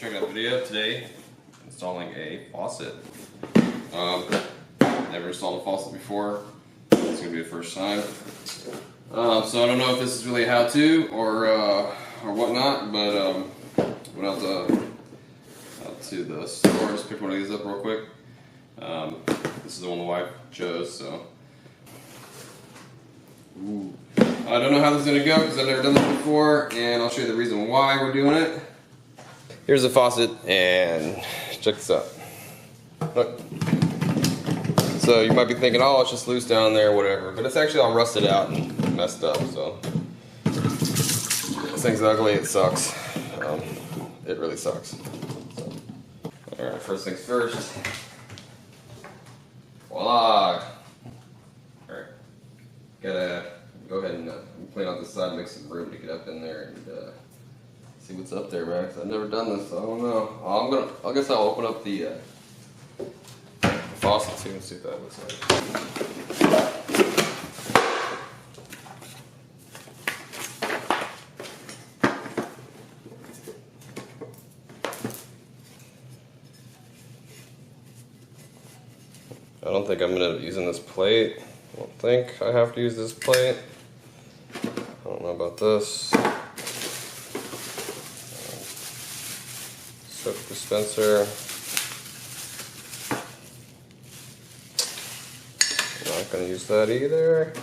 Checking out a video today, installing a faucet. Never installed a faucet before. It's gonna be the first time. So I don't know if this is really a how-to or whatnot, but went out to the store, just picked one of these up real quick. This is the one the wife chose, so. Ooh. I don't know how this is gonna go because I've never done this before, and I'll show you the reason why we're doing it. Here's the faucet, and check this out. Look. So you might be thinking, oh, it's just loose down there, whatever, but it's actually all rusted out and messed up. So this thing's ugly. It sucks. It really sucks. So. All right, first things first. Voila! All right, gotta go ahead and clean out this side, make some room to get up in there and see what's up there, man. 'Cause I've never done this, so I don't know. I guess I'll open up the faucet too and see what that looks like. I don't think I'm gonna end up using this plate. I don't think I have to use this plate. I don't know about this. Soap dispenser. Not gonna use that either.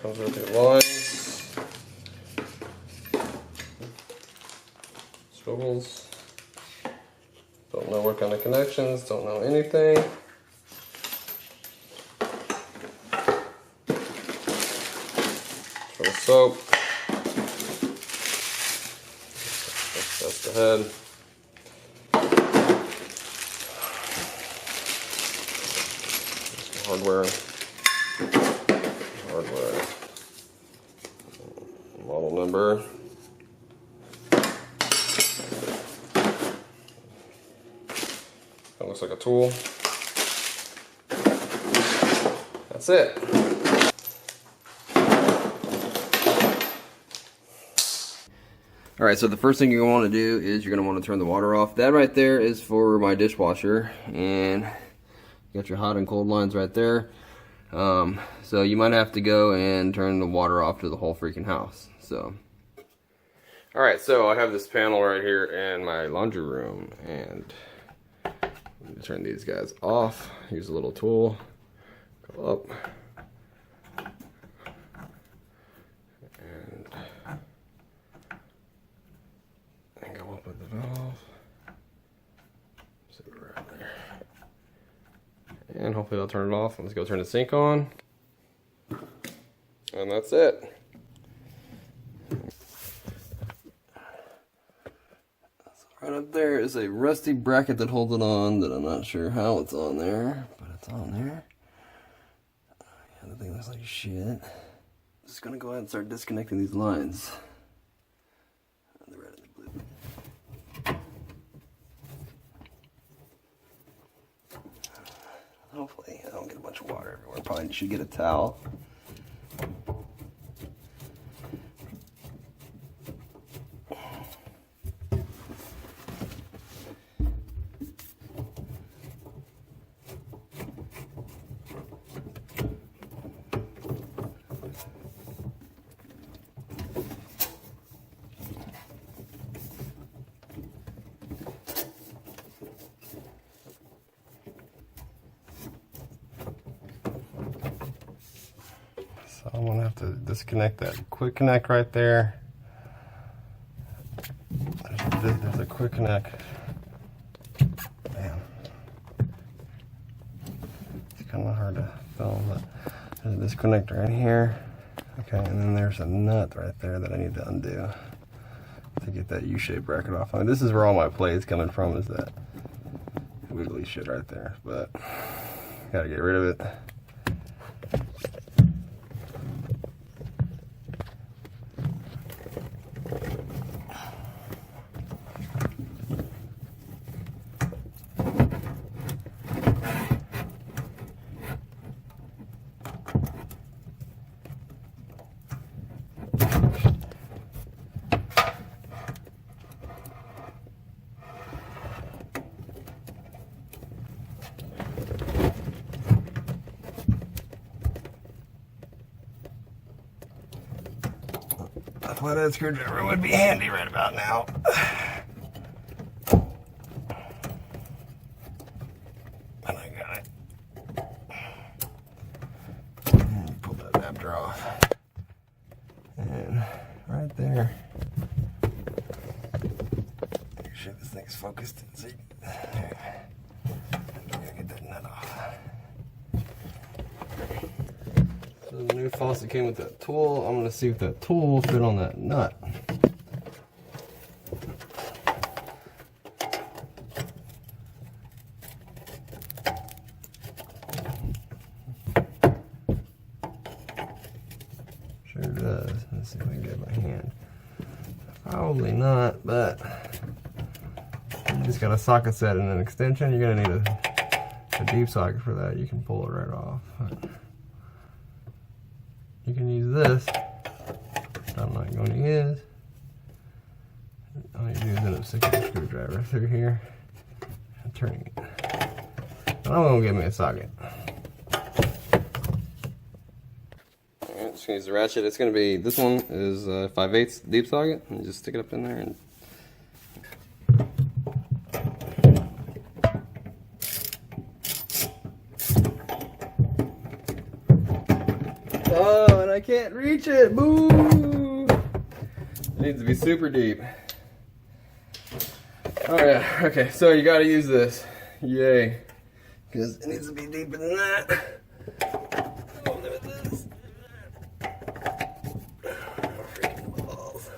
Comes with your lines, swivels. Don't know what kind of connections, don't know anything. For the soap, that's the head. Hardware. Model number. That looks like a tool. That's it. Alright, so the first thing you're going to want to do is you're going to want to turn the water off. That right there is for my dishwasher, and you got your hot and cold lines right there. So you might have to go and turn the water off to the whole freaking house. So, alright, so I have this panel right here in my laundry room, and I'm going to turn these guys off. Use a little tool, go up, and go up with the valve. So we're right there. And hopefully they'll turn it off. Let's go turn the sink on. And that's it. Right up there is a rusty bracket that holds it on that I'm not sure how it's on there, but it's on there. Yeah, the thing looks like shit. Just gonna go ahead and start disconnecting these lines. The red and the blue. Hopefully I don't get a bunch of water everywhere. Probably should get a towel. So I'm gonna have to disconnect that quick connect right there. There's a quick connect. Man, it's kind of hard to film, but there's a disconnect right here. Okay, and then there's a nut right there that I need to undo to get that U-shaped bracket off. I mean, this is where all my plate's coming from, is that wiggly shit right there, but gotta get rid of it. flathead screwdriver would be handy right about now. And I got it. Pull that adapter off. And right there. Make sure this thing's focused. See? There. I'm gonna get that nut off. So the new faucet came with that tool. I'm gonna see if that tool will fit on that nut. Sure does. Let's see if I can get it by hand. Probably not, but you just got a socket set and an extension. You're gonna need a deep socket for that. You can pull it right off. You can use this. I'm not going to use. All you do is end up sticking a screwdriver through here and turning it. But I'm gonna give me a socket. Alright, just gonna use the ratchet. It's gonna be, this one is 5/8 deep socket. And just stick it up in there and oh, and I can't reach it. Boo! It needs to be super deep. Oh yeah, okay, so you gotta use this. Yay. Because it needs to be deeper than that. Oh, look at this. Freaking balls.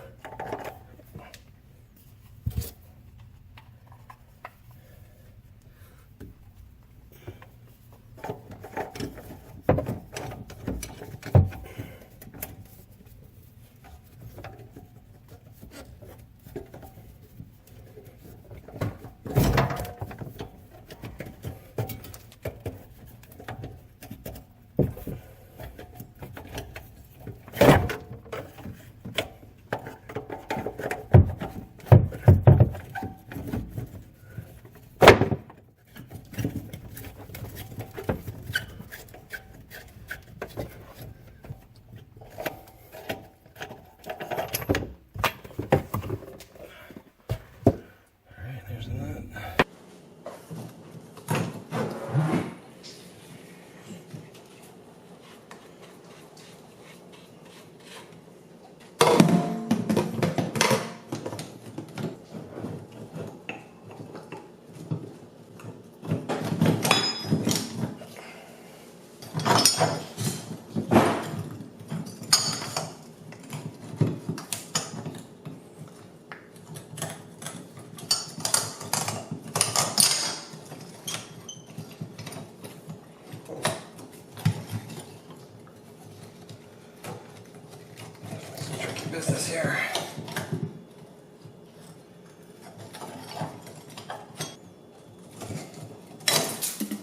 Business here.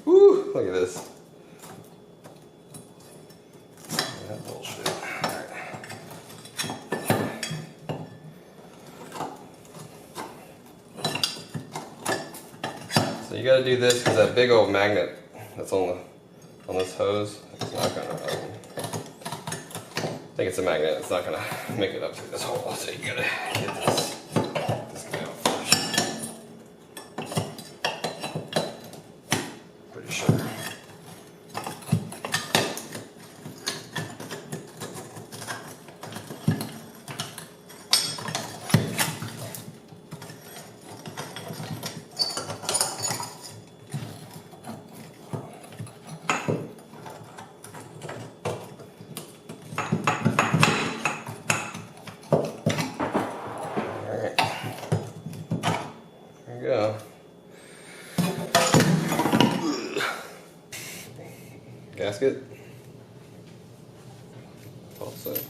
Woo! Look at this. That bullshit. Alright. So you gotta do this because that big old magnet that's on this hose, it's not gonna I think it's a magnet. It's not gonna make it up through this hole, so you gotta get this guy out first. Pretty sure. Go. Gasket. Faucet.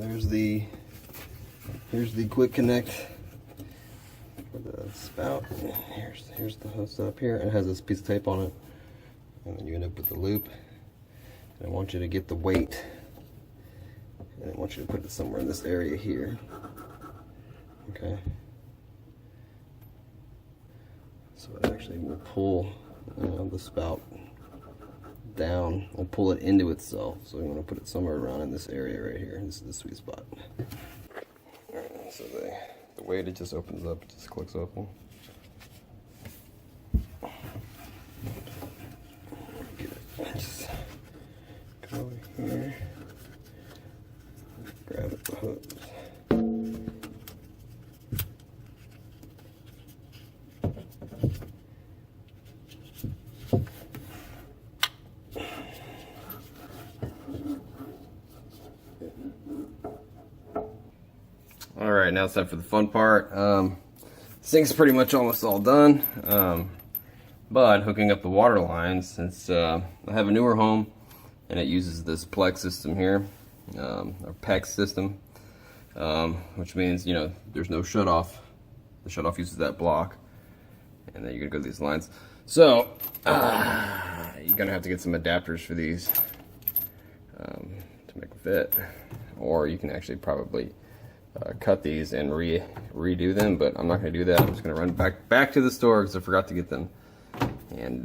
here's the quick connect for the spout. Here's the hose up here, and it has this piece of tape on it, and then you end up with the loop. And I want you to get the weight, and I want you to put it somewhere in this area here. Okay. So it actually will pull the spout down, will pull it into itself. So you want to put it somewhere around in this area right here. This is the sweet spot. Alright, so the weight, it just opens up, it just clicks open. Get it. Just come over here, grab it, the hose. Alright, now it's time for the fun part. This thing's pretty much almost all done. But hooking up the water lines, since I have a newer home and it uses this PEX system here, or PEX system, which means, you know, there's no shutoff. The shutoff uses that block, and then you're gonna go to these lines. So you're gonna have to get some adapters for these to make them fit, or you can actually probably cut these and redo them, but I'm not going to do that. I'm just going to run back to the store because I forgot to get them, and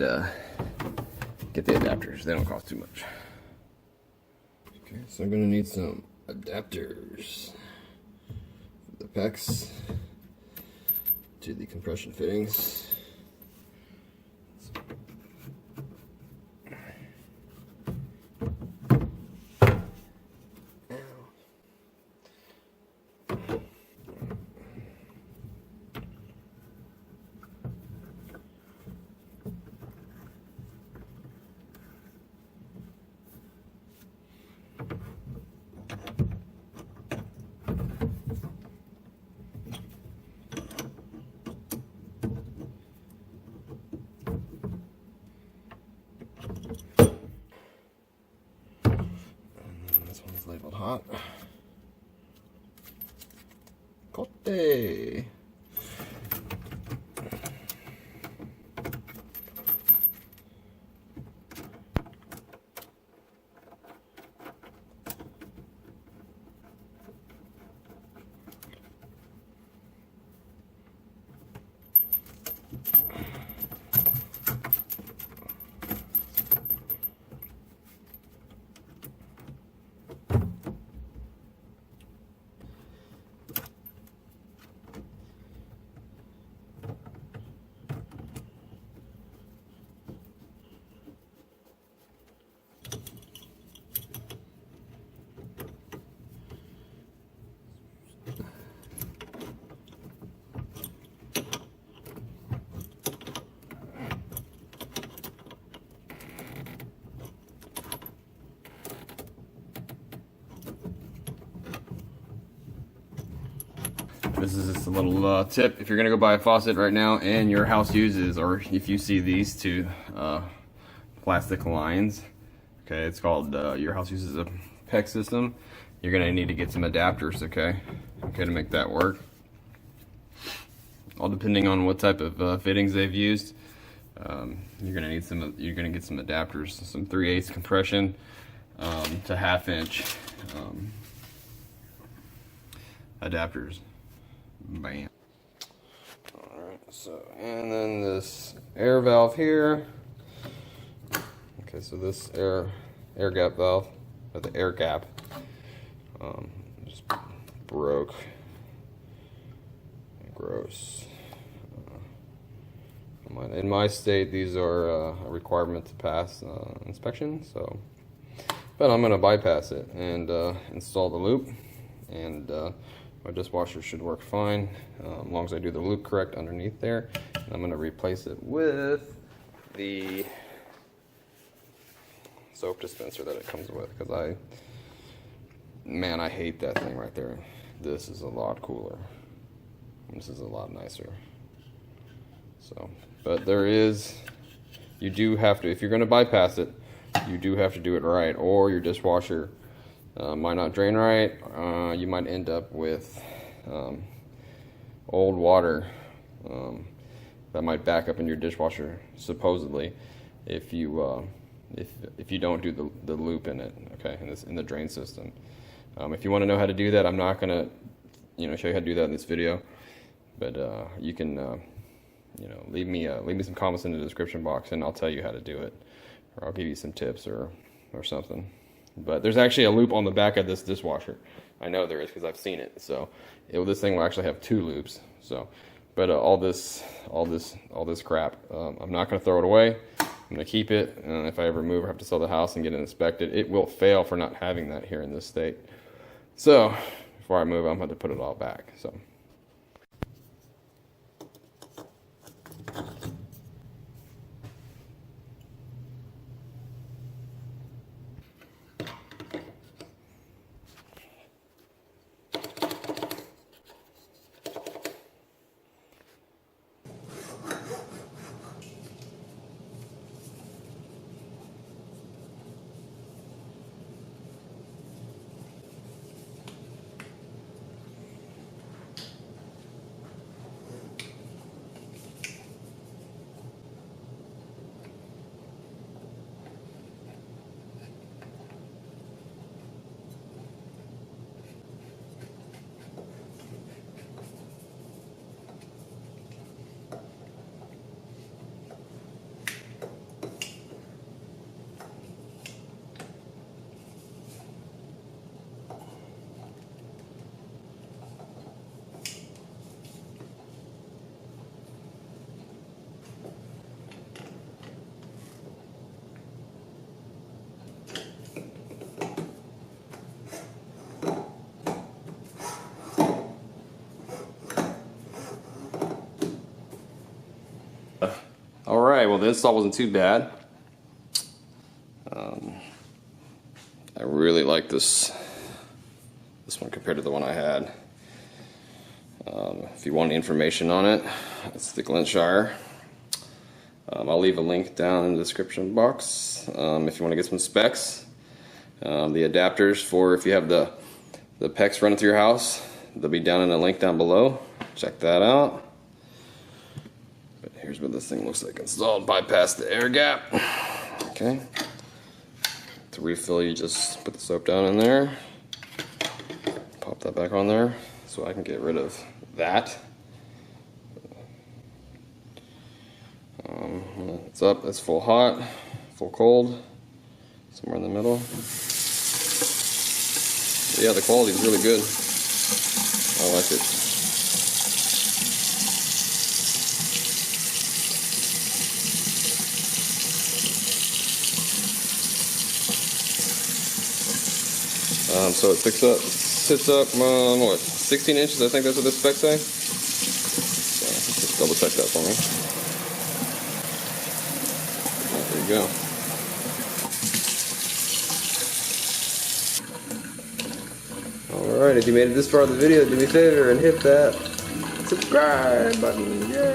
get the adapters. They don't cost too much. Okay, so I'm going to need some adapters for the PEX to the compression fittings. Labeled hot. Cote. This is just a little tip. If you're gonna go buy a faucet right now and your house uses, or if you see these two plastic lines, okay, it's called, your house uses a PEX system, you're gonna need to get some adapters, okay, to make that work. All depending on what type of fittings they've used, you're gonna get some adapters, some 3/8 compression to 1/2 inch adapters. Bam. Alright, so, and then this air valve here. Okay, so this air gap valve, or the air gap, just broke. Gross. In my state, these are a requirement to pass inspection, so, but I'm going to bypass it and install the loop, and my dishwasher should work fine, as long as I do the loop correct underneath there. And I'm going to replace it with the soap dispenser that it comes with, because I hate that thing right there. This is a lot cooler. This is a lot nicer. So, but you do have to, if you're going to bypass it, you do have to do it right, or your dishwasher might not drain right. You might end up with old water that might back up in your dishwasher, supposedly, if you don't do the loop in it, okay, in the drain system. If you want to know how to do that, I'm not gonna show you how to do that in this video, but you can leave me some comments in the description box, and I'll tell you how to do it, or I'll give you some tips or something. But there's actually a loop on the back of this dishwasher. I know there is because I've seen it. So this thing will actually have 2 loops. So, but all this crap, I'm not going to throw it away. I'm going to keep it, and if I ever move or have to sell the house and get it inspected, it will fail for not having that here in this state. So before I move, I'm going to put it all back. So. Alright, well the install wasn't too bad. I really like this one compared to the one I had. If you want any information on it, it's the Glenshire. I'll leave a link down in the description box if you want to get some specs. The adapters for if you have the PEX running through your house, they'll be down in a link down below. Check that out. Here's what this thing looks like installed. Bypass the air gap. Okay. To refill, you just put the soap down in there. Pop that back on there so I can get rid of that. When it's up, it's full hot, full cold, somewhere in the middle. But yeah, the quality is really good. I like it. So it sits up, what, 16 inches? I think that's what the specs say. So just double check that for me. There you go. Alright, if you made it this far in the video, do me a favor and hit that subscribe button. Yay!